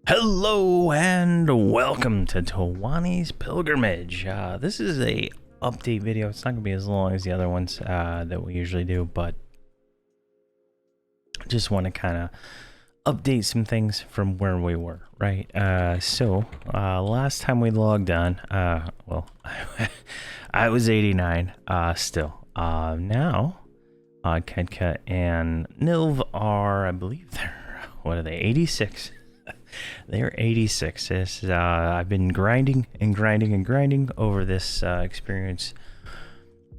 Hello and welcome to Towani's Pilgrimage. This is a update video. It's not going to be as long as the other ones that we usually do, but just want to kind of update some things from where we were, right? So last time we logged on, well, I was 89 still. Now, Kedka and Nilv are, I believe what are they, 86? They're 86. I've been grinding and grinding and grinding over this experience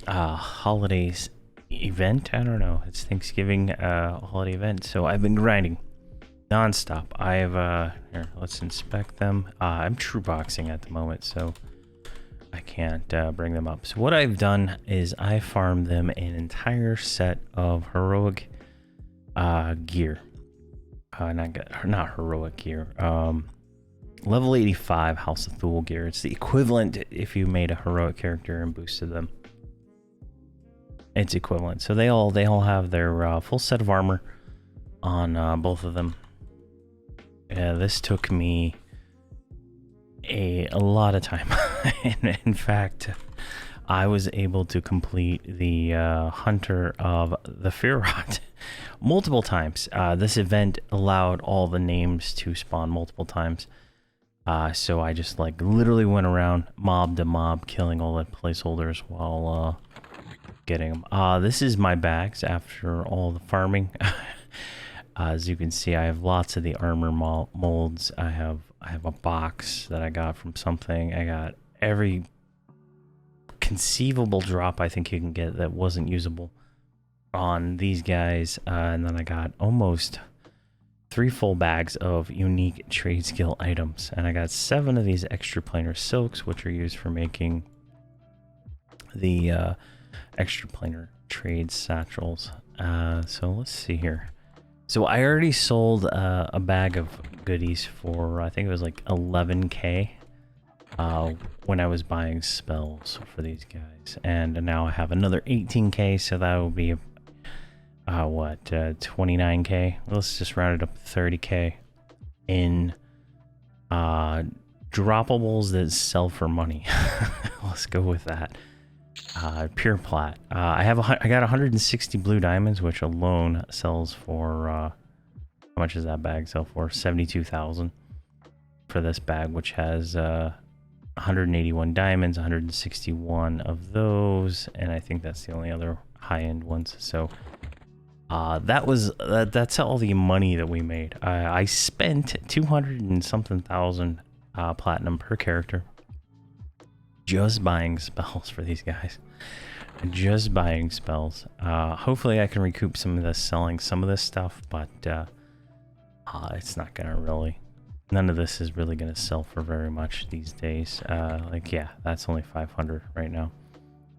holidays event. I don't know. It's Thanksgiving holiday event. So I've been grinding nonstop. I've here, let's inspect them. I'm true boxing at the moment, so I can't bring them up. So what I've done is I farmed them an entire set of heroic gear. Not heroic gear. Level 85 House of Thule gear. It's the equivalent if you made a heroic character and boosted them. It's equivalent. So they all have their full set of armor on both of them. This took me a lot of time. In fact, I was able to complete the Hunter of the Verant multiple times. This event allowed all the names to spawn multiple times. So I just like literally went around mob to mob, killing all the placeholders while getting them. This is my bags after all the farming. As you can see, I have lots of the armor molds. I have a box that I got from something. I got every conceivable drop I think you can get that wasn't usable on these guys, and then I got almost 3 full bags of unique trade skill items, and I got 7 of these extra planar silks, which are used for making the extra planar trade satchels. So let's see here. So I already sold a bag of goodies for I think it was like 11k when I was buying spells for these guys, and now I have another 18k, so that will be 29k. Let's just round it up to 30k in droppables that sell for money. Let's go with that. Pure plat. I got 160 blue diamonds, which alone sells for how much does that bag sell for? 72,000 for this bag, which has 181 diamonds, 161 of those, and I think that's the only other high-end ones. So that's all the money that we made. I spent 200 and something thousand platinum per character just buying spells for these guys. Just buying spells. Hopefully I can recoup some of this selling some of this stuff, but it's not gonna really. None of this is really going to sell for very much these days. Like, yeah, that's only 500 right now.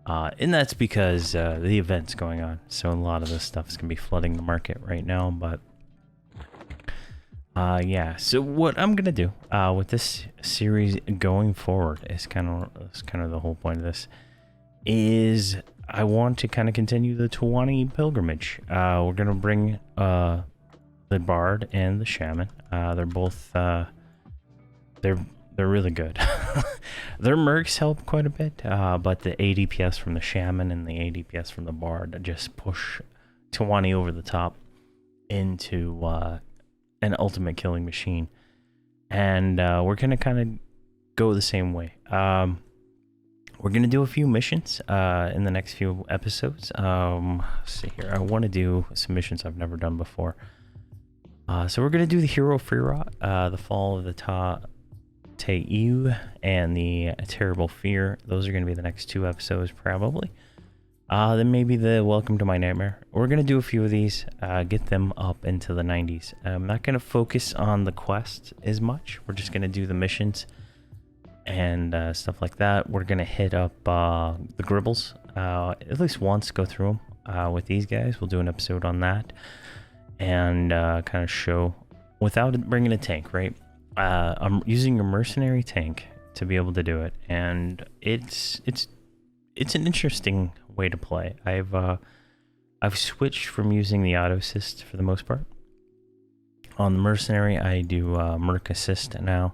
And that's because the event's going on. So a lot of this stuff is going to be flooding the market right now. But, yeah. So what I'm going to do with this series going forward is kind of the whole point of this, is I want to kind of continue the Towani pilgrimage. We're going to bring the Bard and the Shaman. They're both they're really good. Their mercs help quite a bit, but the ADPS from the Shaman and the ADPS from the Bard just push Towani over the top into an ultimate killing machine. And we're gonna kind of go the same way. We're gonna do a few missions in the next few episodes. Let's see here. I want to do some missions I've never done before. So we're going to do the Hero Verant, the Fall of the Teu, and the Terrible Fear. Those are going to be the next 2 episodes, probably. Then maybe the Welcome to My Nightmare. We're going to do a few of these, get them up into the 90s. I'm not going to focus on the quest as much. We're just going to do the missions and stuff like that. We're going to hit up the Gribbles at least once, go through them with these guys. We'll do an episode on that. And kind of show without bringing a tank, right? I'm using a mercenary tank to be able to do it, and it's an interesting way to play. I've switched from using the auto assist for the most part. On the mercenary, I do merc assist now.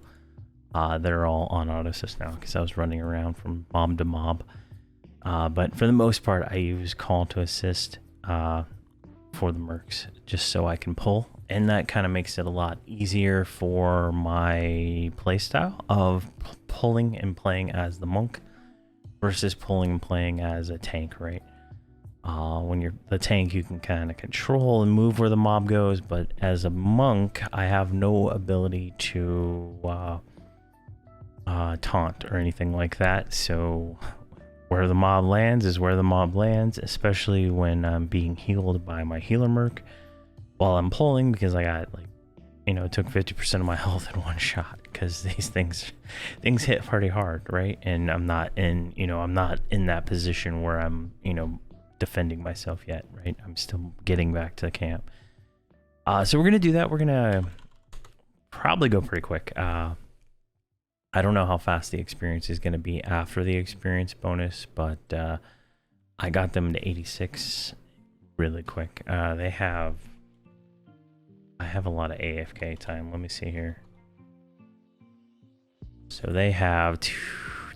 They're all on auto assist now because I was running around from mob to mob. But for the most part, I use call to assist for the mercs just so I can pull, and that kind of makes it a lot easier for my playstyle of pulling and playing as the monk versus pulling and playing as a tank, right? When you're the tank, you can kind of control and move where the mob goes, but as a monk, I have no ability to taunt or anything like that. So where the mob lands is where the mob lands, especially when I'm being healed by my healer merc while I'm pulling, because I got like, it took 50% of my health in one shot because these things hit pretty hard, right? And I'm not in that position where I'm, defending myself yet, right? I'm still getting back to the camp. So we're gonna do that. We're gonna probably go pretty quick. I don't know how fast the experience is gonna be after the experience bonus, but I got them to 86 really quick. I have a lot of AFK time. Let me see here. So they have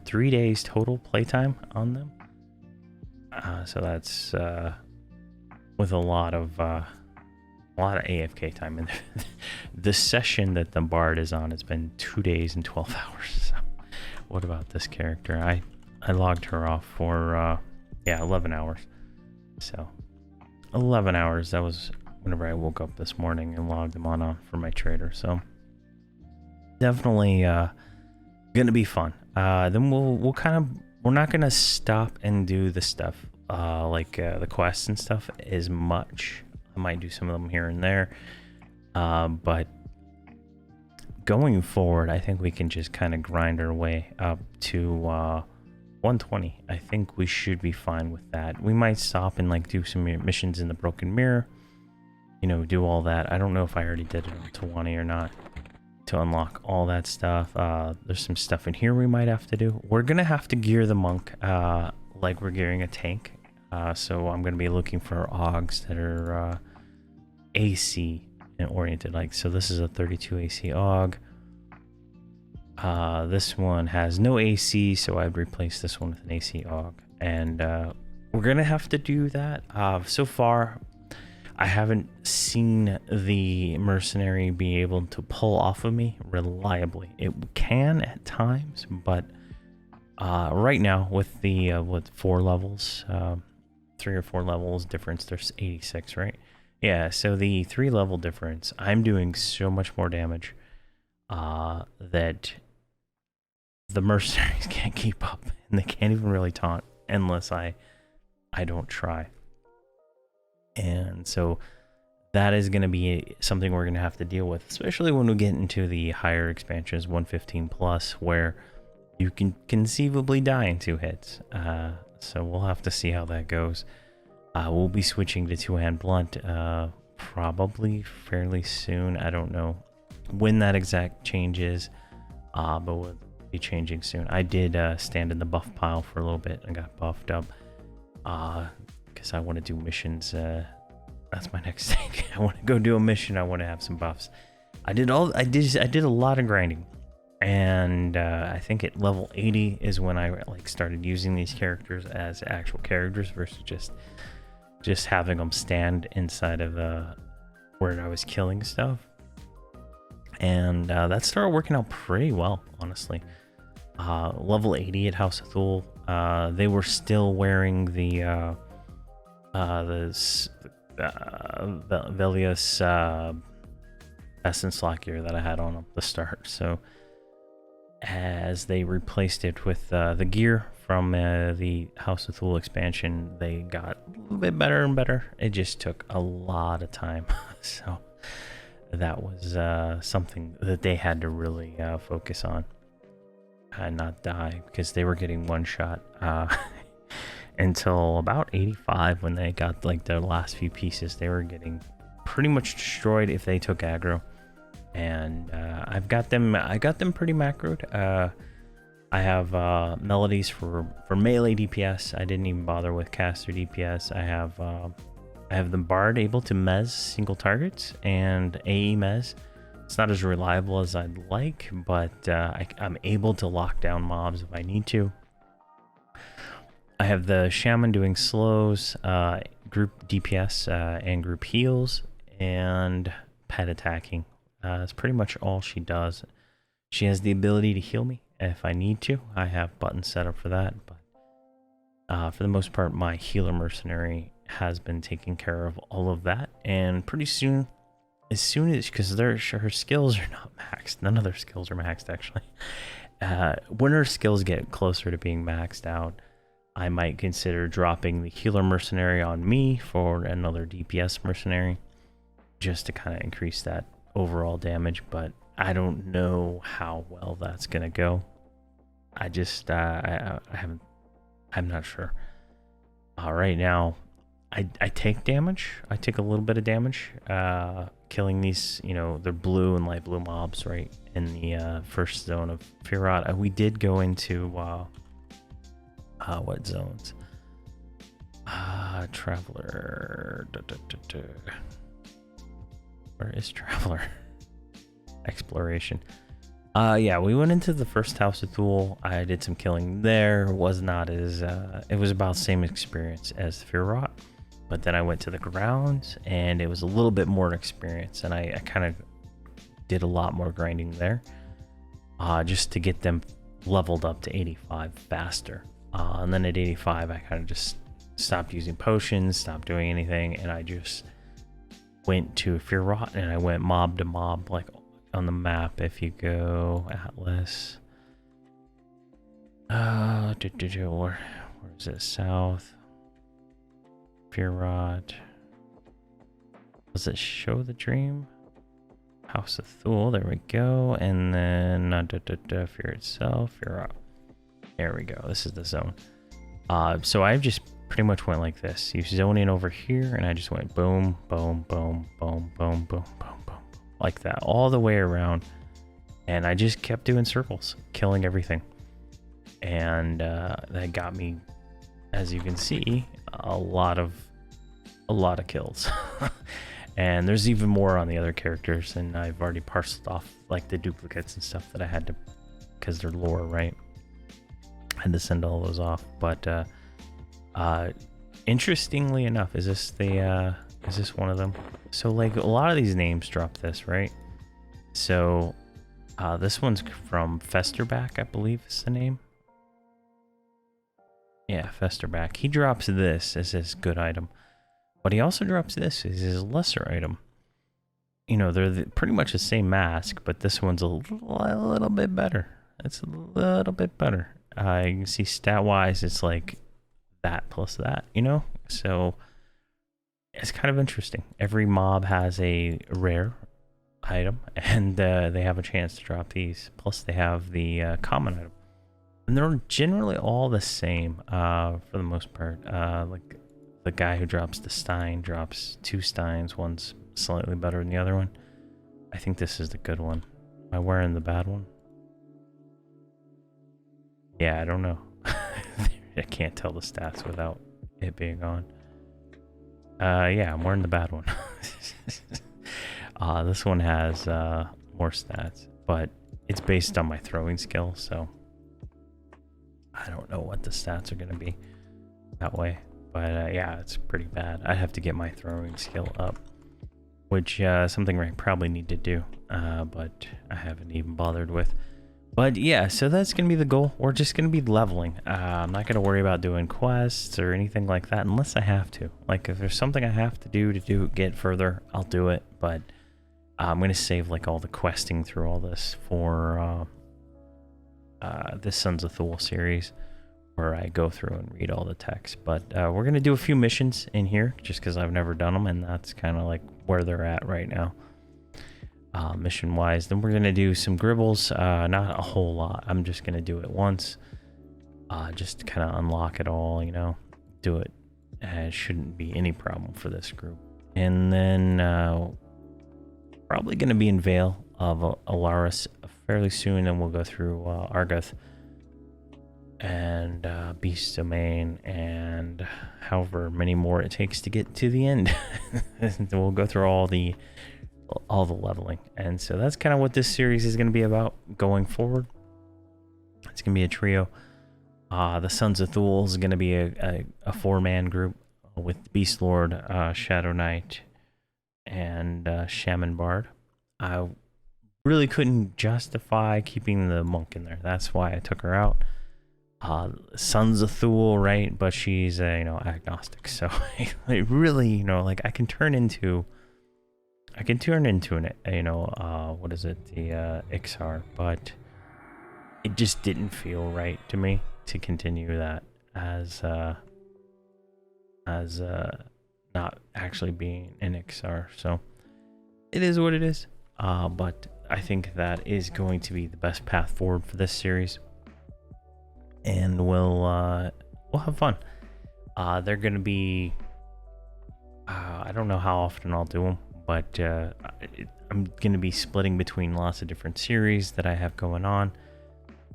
3 days total playtime on them. So that's with a lot of AFK time. And the session that the Bard is on has been 2 days and 12 hours. So what about this character? I logged her off for 11 hours. So 11 hours. That was whenever I woke up this morning and logged them on for my trader. So definitely gonna be fun. Then we're not gonna stop and do the stuff like the quests and stuff as much. I might do some of them here and there, but going forward, I think we can just kind of grind our way up to 120. I think we should be fine with that. We might stop and like do some missions in the Broken Mirror, do all that. I don't know if I already did it on Towani or not to unlock all that stuff. There's some stuff in here we might have to do. We're gonna have to gear the monk like we're gearing a tank. So I'm gonna be looking for AUGs that are AC oriented. Like, so this is a 32 AC AUG. This one has no AC, so I'd replace this one with an AC AUG. And we're gonna have to do that. So far, I haven't seen the mercenary be able to pull off of me reliably. It can at times, but right now with the with 4 levels, 3 or 4 levels difference, there's 86, right? Yeah, so the 3 level difference, I'm doing so much more damage that the mercenaries can't keep up, and they can't even really taunt unless I don't try. And so that is going to be something we're going to have to deal with, especially when we get into the higher expansions, 115 plus, where you can conceivably die in 2 hits. So we'll have to see how that goes. We'll be switching to 2-hand blunt probably fairly soon. I don't know when that exact change is, but we'll be changing soon. I did stand in the buff pile for a little bit and got buffed up because I want to do missions. That's my next thing. I want to go do a mission. I want to have some buffs. I did a lot of grinding, and I think at level 80 is when I like started using these characters as actual characters versus just having them stand inside of where I was killing stuff. And that started working out pretty well, honestly. Level 80 at House of Thule, they were still wearing the Velius Essence Lock gear that I had on at the start. So as they replaced it with the gear from the House of Thule expansion, they got a little bit better and better. It just took a lot of time. So that was something that they had to really focus on and not die, because they were getting one shot until about 85 when they got like their last few pieces. They were getting pretty much destroyed if they took aggro. And I got them pretty macroed. I have melodies for melee DPS. I didn't even bother with caster DPS. I have I have the Bard able to mez single targets and AE mez. It's not as reliable as I'd like, but I'm able to lock down mobs if I need to. I have the Shaman doing slows, group DPS, and group heals, and pet attacking. That's pretty much all she does. She has the ability to heal me if I need to. I have buttons set up for that, but for the most part, my healer mercenary has been taking care of all of that. And pretty soon, because her skills are not maxed, none of their skills are maxed actually. When her skills get closer to being maxed out, I might consider dropping the healer mercenary on me for another DPS mercenary, just to kind of increase that overall damage. But I don't know how well that's gonna go. I just I haven't. I'm not sure. Right now, I take damage. I take a little bit of damage, killing these. They're blue and light blue mobs right in the first zone of Verant. We did go into what zones? Traveler. Where is Traveler? Exploration. Yeah, we went into the first House of Thule. I did some killing there. It was not as it was about the same experience as Verant, but then I went to the grounds and it was a little bit more experience, and I kind of did a lot more grinding there, just to get them leveled up to 85 faster. And then at 85, I kind of just stopped using potions, stopped doing anything, and I just went to Verant and I went mob to mob, like on the map. If you go Atlas, where is it? South Verant. Does it show the dream? House of Thule. There we go. And then Fear itself. Verant. There we go. This is the zone. So I just pretty much went like this. You zone in over here, and I just went boom, boom, boom, boom, boom, boom, boom, boom, like that all the way around. And I just kept doing circles, killing everything. And that got me, as you can see, a lot of kills. And there's even more on the other characters, and I've already parceled off like the duplicates and stuff that I had to, because they're lore, right? I had to send all those off. But interestingly enough, is this one of them? So like a lot of these names drop this, right? So this one's from Festerback, I believe is the name. Yeah, Festerback. He drops this as his good item, but he also drops this as his lesser item. They're pretty much the same mask, but this one's a little bit better. It's a little bit better. You can see stat-wise, it's like that plus that, So it's kind of interesting. Every mob has a rare item, and they have a chance to drop these. Plus, they have the common item. And they're generally all the same for the most part. Like the guy who drops the Stein drops 2 Steins. One's slightly better than the other one. I think this is the good one. Am I wearing the bad one? Yeah, I don't know. I can't tell the stats without it being on. Yeah, I'm wearing the bad one. This one has more stats, but it's based on my throwing skill, so I don't know what the stats are going to be that way. But yeah, it's pretty bad. I have to get my throwing skill up, which something I probably need to do, but I haven't even bothered with. But yeah, so that's going to be the goal. We're just going to be leveling. I'm not going to worry about doing quests or anything like that unless I have to. Like if there's something I have to do get further, I'll do it. But I'm going to save like all the questing through all this for this Sons of Thule series, where I go through and read all the text. But we're going to do a few missions in here just because I've never done them, and that's kind of like where they're at right now. Mission wise, then we're gonna do some gribbles, not a whole lot. I'm just gonna do it once, just to kind of unlock it all, do it. It shouldn't be any problem for this group. And then probably gonna be in Vale of Alaris fairly soon, and we'll go through Argoth. and Beast Domain, and however many more it takes to get to the end. We'll go through all the leveling, and so that's kind of what this series is going to be about going forward. It's going to be a trio. The Sons of Thule is going to be a 4-man group with Beast Lord, Shadow Knight, and Shaman Bard. I really couldn't justify keeping the monk in there. That's why I took her out. Sons of Thule, right? But she's agnostic, so it really, like I can turn into an what is it, the Ixar, but it just didn't feel right to me to continue that as not actually being an Ixar. So it is what it is. But I think that is going to be the best path forward for this series, and we'll have fun. They're going to be I don't know how often I'll do them, but I'm going to be splitting between lots of different series that I have going on.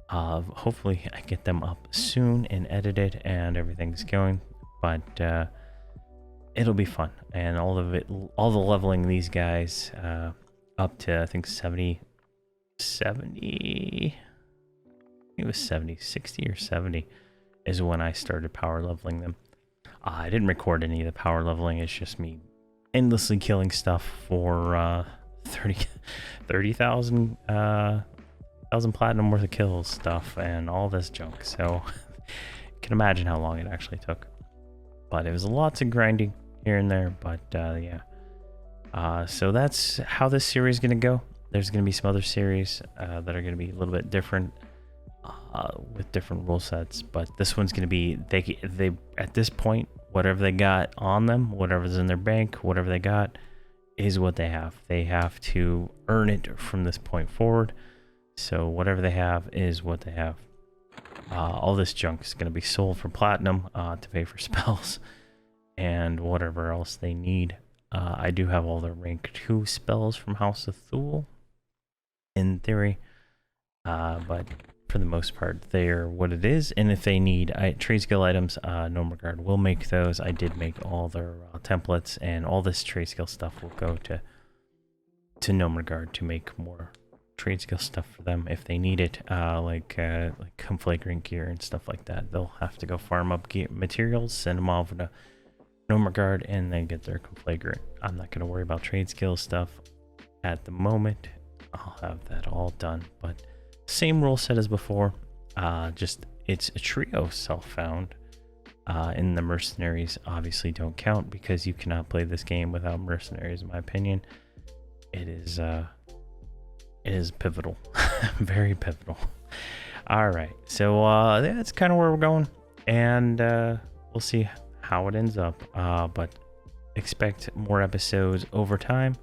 Hopefully I get them up soon and edited and everything's going, but it'll be fun. And all the leveling these guys up to, I think 70, it was 70, 60 or 70 is when I started power leveling them. I didn't record any of the power leveling. It's just me endlessly killing stuff for 30,000 platinum worth of kills stuff and all this junk. So you can imagine how long it actually took. But it was lots of grinding here and there. But yeah. So that's how this series is going to go. There's going to be some other series that are going to be a little bit different with different rule sets. But this one's going to be, they at this point, whatever they got on them, whatever's in their bank, whatever they got is what they have. They have to earn it from this point forward. So whatever they have is what they have. All this junk is going to be sold for platinum to pay for spells and whatever else they need. I do have all the rank 2 spells from House of Thule in theory, but for the most part they're what it is. And if they need trade skill items, Nomagard will make those. I did make all their templates, and all this trade skill stuff will go to Nomagard to make more trade skill stuff for them if they need it, like conflagrant gear and stuff like that. They'll have to go farm up gear materials, send them over to Nomagard, and then get their conflagrant. I'm not going to worry about trade skill stuff at the moment. I'll have that all done, but same rule set as before. Just it's a trio self-found, and the mercenaries obviously don't count because you cannot play this game without mercenaries, in my opinion. It is pivotal. Very pivotal. All right, so that's kind of where we're going, and we'll see how it ends up, but expect more episodes over time.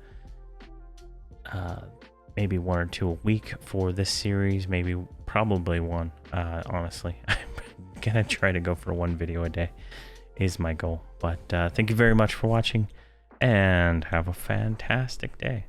Maybe 1 or 2 a week for this series, probably 1. Honestly, I'm gonna try to go for 1 video a day is my goal. But thank you very much for watching, and have a fantastic day.